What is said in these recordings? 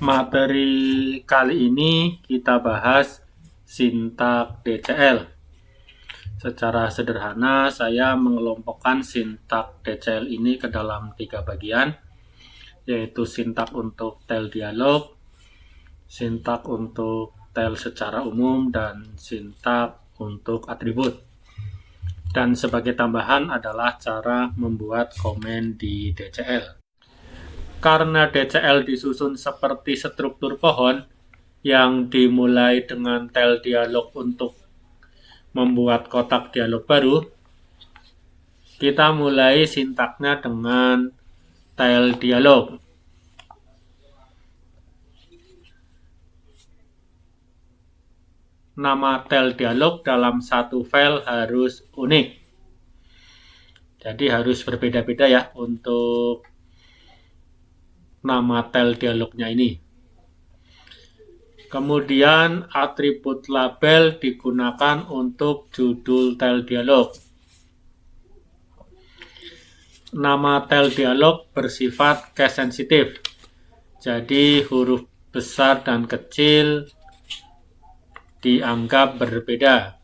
Materi kali ini kita bahas sintak DCL. Secara sederhana, saya mengelompokkan sintak DCL ini ke dalam 3 bagian, yaitu sintak untuk tel dialog, sintak untuk tel secara umum, dan sintak untuk atribut. Dan sebagai tambahan adalah cara membuat komen di DCL. Karena DCL disusun seperti struktur pohon yang dimulai dengan tel dialog untuk membuat kotak dialog baru, kita mulai sintaknya dengan tel dialog. Nama tel dialog dalam satu file harus unik. Jadi harus berbeda-beda ya untuk nama tel dialognya ini. Kemudian atribut label digunakan untuk judul tel dialog. Nama tel dialog bersifat case sensitif. Jadi huruf besar dan kecil dianggap berbeda.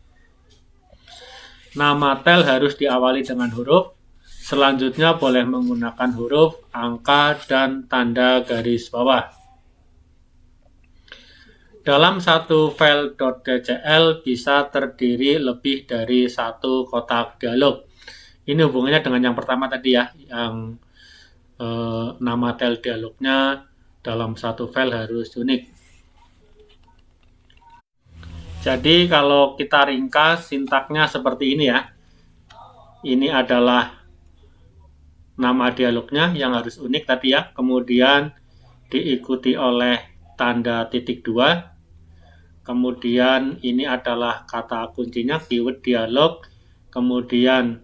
Nama tel harus diawali dengan huruf. Selanjutnya boleh menggunakan huruf, angka, dan tanda garis bawah. Dalam satu file .dcl bisa terdiri lebih dari satu kotak dialog. Ini hubungannya dengan yang pertama tadi ya, yang nama tel dialognya dalam satu file harus unik. Jadi kalau kita ringkas sintaknya seperti ini ya. Ini adalah nama dialognya yang harus unik tadi ya. Kemudian diikuti oleh tanda titik 2. Kemudian ini adalah kata kuncinya, keyword dialog. Kemudian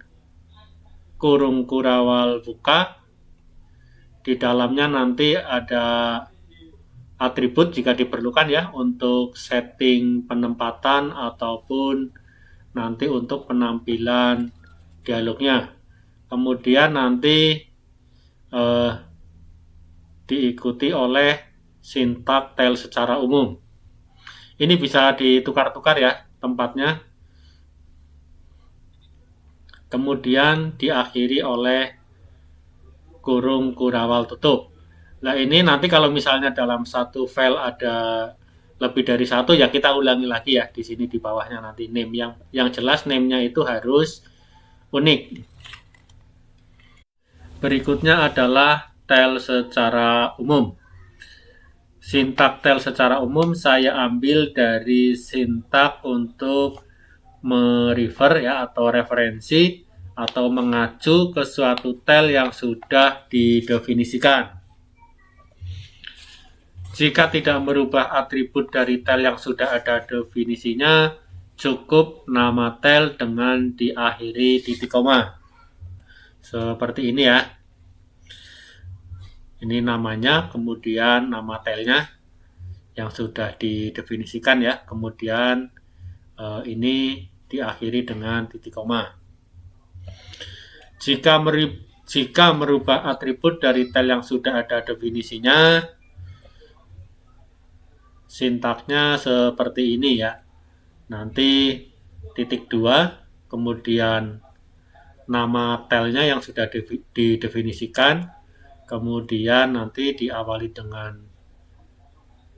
kurung kurawal buka. Di dalamnya nanti ada atribut jika diperlukan ya, untuk setting penempatan ataupun nanti untuk penampilan dialognya. Kemudian nanti diikuti oleh sintak tel secara umum. Ini bisa ditukar-tukar ya tempatnya. Kemudian diakhiri oleh kurung kurawal tutup. Nah ini nanti kalau misalnya dalam satu file ada lebih dari satu ya kita ulangi lagi ya di sini di bawahnya nanti name yang jelas name-nya itu harus unik. Berikutnya adalah tel secara umum. Sintak tel secara umum saya ambil dari sintak untuk merefer ya atau referensi atau mengacu ke suatu tel yang sudah didefinisikan. Jika tidak merubah atribut dari tel yang sudah ada definisinya, cukup nama tel dengan diakhiri titik koma. Seperti ini ya. Ini namanya, kemudian nama telnya yang sudah didefinisikan ya. Kemudian ini diakhiri dengan titik koma. Jika merubah atribut dari tel yang sudah ada definisinya, sintaknya seperti ini ya. Nanti titik 2, kemudian nama telnya yang sudah didefinisikan, kemudian nanti diawali dengan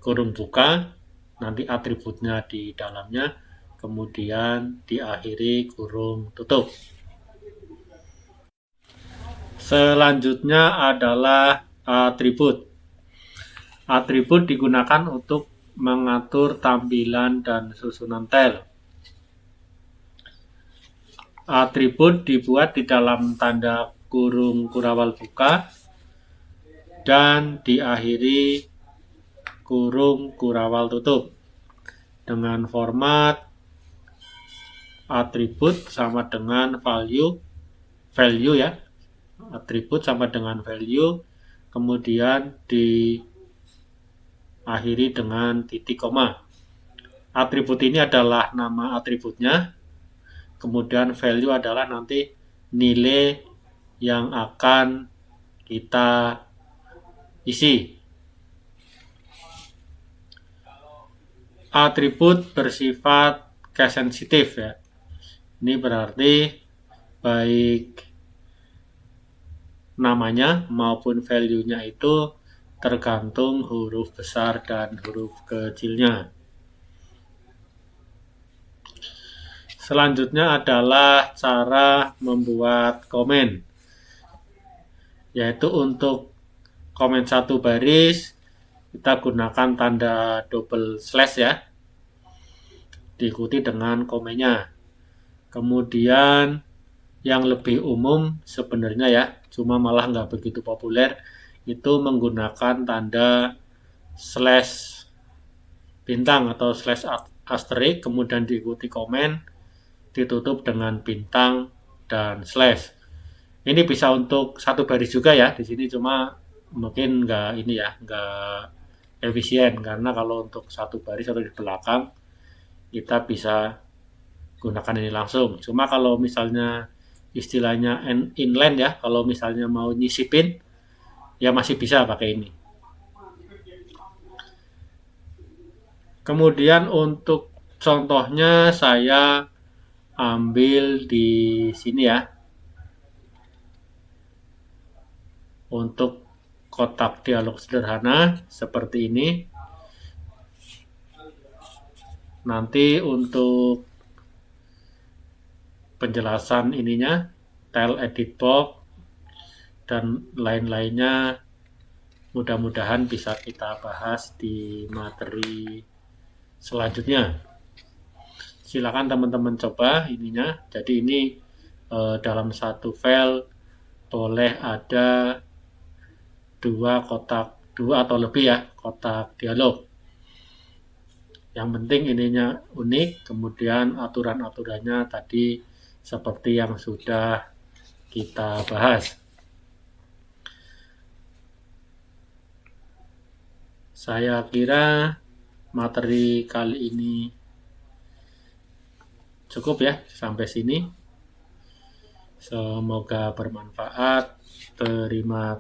kurung buka, nanti atributnya di dalamnya, kemudian diakhiri kurung tutup. Selanjutnya adalah atribut. Atribut digunakan untuk mengatur tampilan dan susunan tel. Atribut dibuat di dalam tanda kurung kurawal buka dan diakhiri kurung kurawal tutup dengan format atribut sama dengan value ya. Atribut sama dengan value, kemudian diakhiri dengan titik koma. Atribut ini adalah nama atributnya, kemudian value adalah nanti nilai yang akan kita isi. atribut bersifat case sensitif ya. Ini berarti baik namanya maupun value-nya itu tergantung huruf besar dan huruf kecilnya. Selanjutnya adalah cara membuat komen, yaitu untuk komen satu baris kita gunakan tanda double slash ya, diikuti dengan komennya. Kemudian yang lebih umum sebenarnya ya, cuma malah nggak begitu populer, itu menggunakan tanda slash bintang atau slash asterisk, kemudian diikuti komen, ditutup dengan bintang dan slash. Ini bisa untuk satu baris juga ya, di sini cuma mungkin nggak ini ya, nggak efisien, karena kalau untuk satu baris atau di belakang kita bisa gunakan ini langsung. Cuma kalau misalnya istilahnya inline ya, kalau misalnya mau nyisipin ya masih bisa pakai ini. Kemudian untuk contohnya saya ambil di sini ya, untuk kotak dialog sederhana seperti ini. Nanti untuk penjelasan ininya, tile edit box dan lain-lainnya mudah-mudahan bisa kita bahas di materi selanjutnya. Silakan teman-teman coba ininya. Jadi ini dalam satu file boleh ada dua atau lebih ya kotak dialog. Yang penting ininya unik, kemudian aturan-aturannya tadi seperti yang sudah kita bahas. Saya kira materi kali ini cukup ya, sampai sini. Semoga bermanfaat. Terima